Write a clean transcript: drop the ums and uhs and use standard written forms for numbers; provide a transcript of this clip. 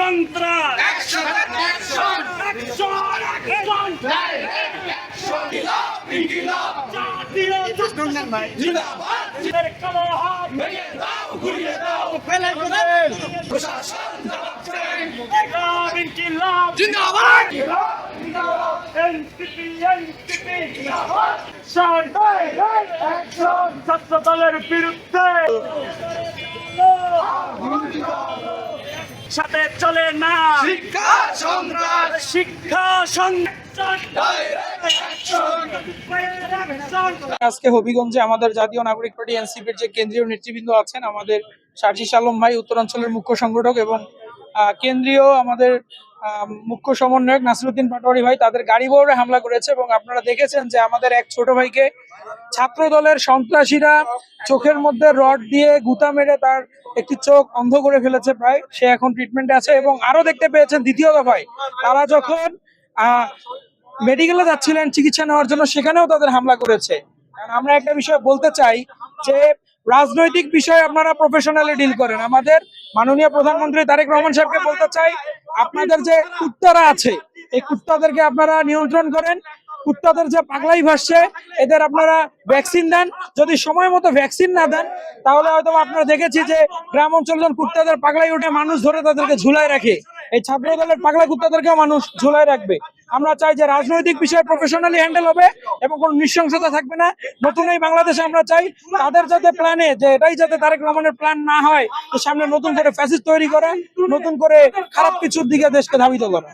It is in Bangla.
সন্ত্রাস ছাত্র দলের বিরুদ্ধে সাথে চলে না শিক্ষা সন্ত্রাস আজকে হবিগঞ্জে আমাদের জাতীয় নাগরিক পার্টি এনসিপির যে কেন্দ্রীয় নেতৃবৃন্দ আছেন, আমাদের সার্জিস আলম ভাই উত্তরাঞ্চলের মুখ্য সংগঠক এবং কেন্দ্রীয় আমাদের মুখ্য সমন্বয়ক নাসিরউদ্দিন পাটোয়ারি ভাই তাদের গাড়ি বহরে হামলা করেছে। এবং আপনারা দেখেছেন যে আমাদের এক ছোট ভাইকে ছাত্র দলের সন্ত্রাসীরা চোখের মধ্যে রড দিয়ে গুতা মেরে তার একটি চোখ অন্ধ করে ফেলেছে, প্রায় সে এখন ট্রিটমেন্টে আছে। এবং আরো দেখতে পেয়েছেন দ্বিতীয় দফায় তারা যখন মেডিকেলে যাচ্ছিলেন চিকিৎসা নেওয়ার জন্য, সেখানেও তাদের হামলা করেছে। কারণ আমরা একটা বিষয় বলতে চাই যে রাজনৈতিক বিষয় আপনারা প্রফেশনালি ডিল করেন। আমাদের মাননীয় প্রধানমন্ত্রী তারেক রহমান সাহেবকে বলতে চাই, আপনাদের যে কুত্তারা আছে এই কুত্তাদেরকে আপনারা নিয়ন্ত্রণ করেন। কুত্তাদের যে পাগলাই ভাসছে এদের আপনারা ভ্যাকসিন দেন। যদি সময় মতো ভ্যাকসিন না দেন তাহলে হয়তো আপনারা দেখেছি যে গ্রাম অঞ্চল যখন কুত্তাদের পাগলাই উঠে মানুষ ধরে তাদেরকে ঝুলাই রাখে, এই ছাত্র দলের পাগলা কুত্তাদেরকেও মানুষ ঝুলাই রাখবে। আমরা চাই যে রাজনৈতিক বিষয় প্রফেশনালি হ্যান্ডেল হবে এবং কোনো নৃশংসতা থাকবে না। নতুন এই বাংলাদেশে আমরা চাই তাদের যাতে প্ল্যানে যে এটাই যাতে তারেক রহমানের প্ল্যান না হয়, সামনে নতুন করে ফ্যাসিস্ট তৈরি করা, নতুন করে খারাপ কিছুর দিকে দেশকে ধাবিত করা।